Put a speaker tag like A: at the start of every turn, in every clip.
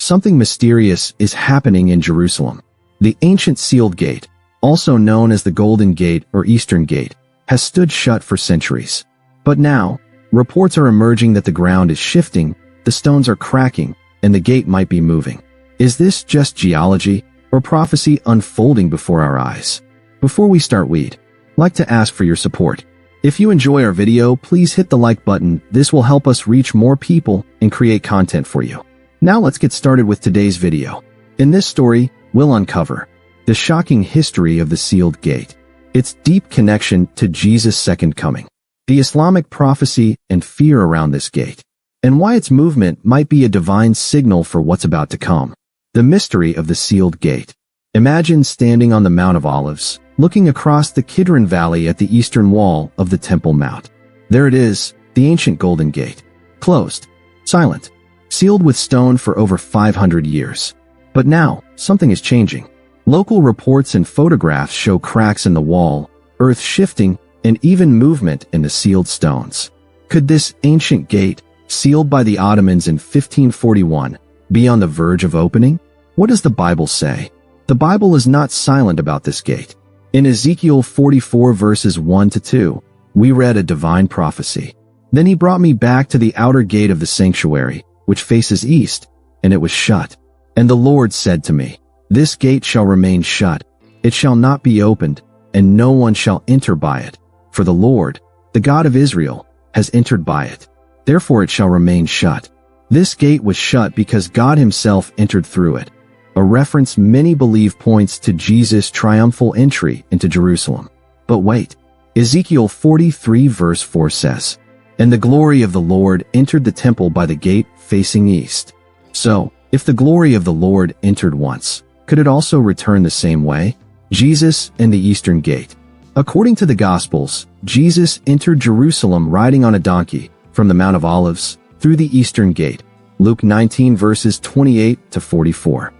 A: something mysterious is happening in Jerusalem. The ancient sealed gate, also known as the Golden Gate or Eastern Gate, has stood shut for centuries. But now, reports are emerging that the ground is shifting, the stones are cracking, and the gate might be moving. Is this just geology or prophecy unfolding before our eyes? Before we start, we'd like to ask for your support. If you enjoy our video, please hit the like button. This will help us reach more people and create content for you. Now let's get started with today's video. In this story, we'll uncover the shocking history of the sealed gate, its deep connection to Jesus' second coming, the Islamic prophecy and fear around this gate, and why its movement might be a divine signal for what's about to come. The mystery of the sealed gate. Imagine standing on the Mount of Olives, looking across the Kidron Valley at the eastern wall of the Temple Mount. There it is, the ancient Golden Gate. Closed, silent, sealed with stone for over 500 years. But now, something is changing. Local reports and photographs show cracks in the wall, earth shifting, and even movement in the sealed stones. Could this ancient gate, sealed by the Ottomans in 1541, be on the verge of opening? What does the Bible say? The Bible is not silent about this gate. In Ezekiel 44 verses 1-2, we read a divine prophecy. Then he brought me back to the outer gate of the sanctuary, which faces east, and it was shut. And the Lord said to me, "This gate shall remain shut, it shall not be opened, and no one shall enter by it. For the Lord, the God of Israel, has entered by it. Therefore it shall remain shut." This gate was shut because God himself entered through it, a reference many believe points to Jesus' triumphal entry into Jerusalem. But wait, Ezekiel 43 verse 4 says, "And the glory of the Lord entered the temple by the gate facing east." So, if the glory of the Lord entered once, could it also return the same way? Jesus and the Eastern Gate. According to the Gospels, Jesus entered Jerusalem riding on a donkey from the Mount of Olives through the Eastern Gate, Luke 19 verses 28-44.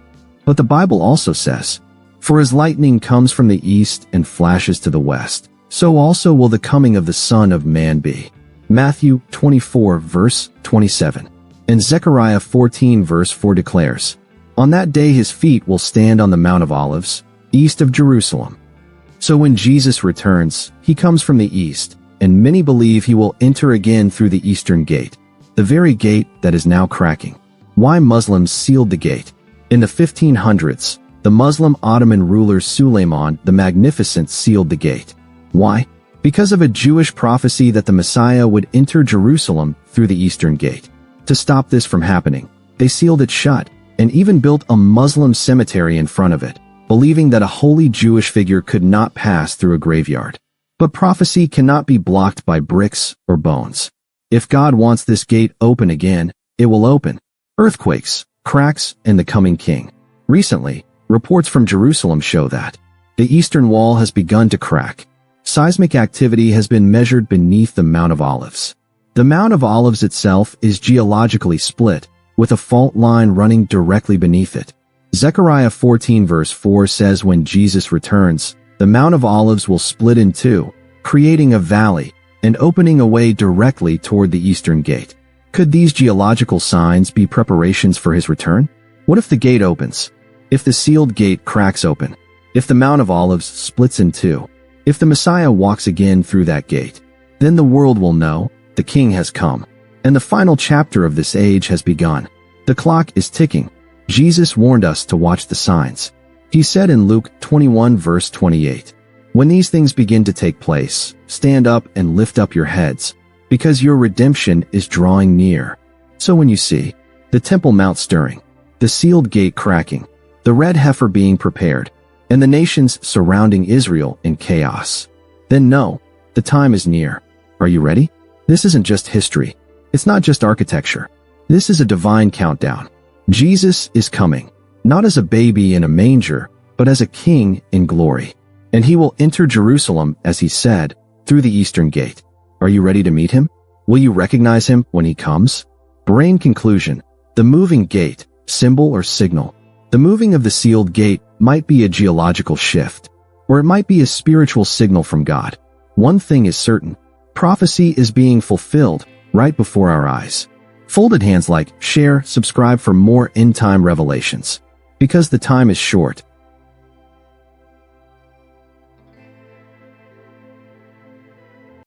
A: But the Bible also says, "For as lightning comes from the east and flashes to the west, so also will the coming of the Son of Man be." Matthew 24 verse 27. And Zechariah 14 verse 4 declares, "On that day his feet will stand on the Mount of Olives, east of Jerusalem." So when Jesus returns, he comes from the east, and many believe he will enter again through the Eastern Gate, the very gate that is now cracking. Why Muslims sealed the gate? In the 1500s, the Muslim Ottoman ruler Suleiman the Magnificent sealed the gate. Why? Because of a Jewish prophecy that the Messiah would enter Jerusalem through the Eastern Gate. To stop this from happening, they sealed it shut, and even built a Muslim cemetery in front of it, believing that a holy Jewish figure could not pass through a graveyard. But prophecy cannot be blocked by bricks or bones. If God wants this gate open again, it will open. Earthquakes, cracks, and the coming king. Recently, reports from Jerusalem show that the eastern wall has begun to crack. Seismic activity has been measured beneath the Mount of Olives. The Mount of Olives itself is geologically split, with a fault line running directly beneath it. Zechariah 14 verse 4 says when Jesus returns, the Mount of Olives will split in two, creating a valley and opening a way directly toward the Eastern Gate. Could these geological signs be preparations for his return? What if the gate opens? If the sealed gate cracks open? If the Mount of Olives splits in two? If the Messiah walks again through that gate? Then the world will know the King has come, and the final chapter of this age has begun. The clock is ticking. Jesus warned us to watch the signs. He said in Luke 21 verse 28, "When these things begin to take place, stand up and lift up your heads, because your redemption is drawing near." So when you see the Temple Mount stirring, the sealed gate cracking, the red heifer being prepared, and the nations surrounding Israel in chaos, then know the time is near. Are you ready? This isn't just history. It's not just architecture. This is a divine countdown. Jesus is coming, not as a baby in a manger, but as a king in glory. And he will enter Jerusalem, as he said, through the Eastern Gate. Are you ready to meet him? Will you recognize him when he comes? Brain conclusion. The moving gate, symbol or signal. The moving of the sealed gate might be a geological shift, or it might be a spiritual signal from God. One thing is certain. Prophecy is being fulfilled right before our eyes. Folded hands like, share, subscribe for more end-time revelations. Because the time is short,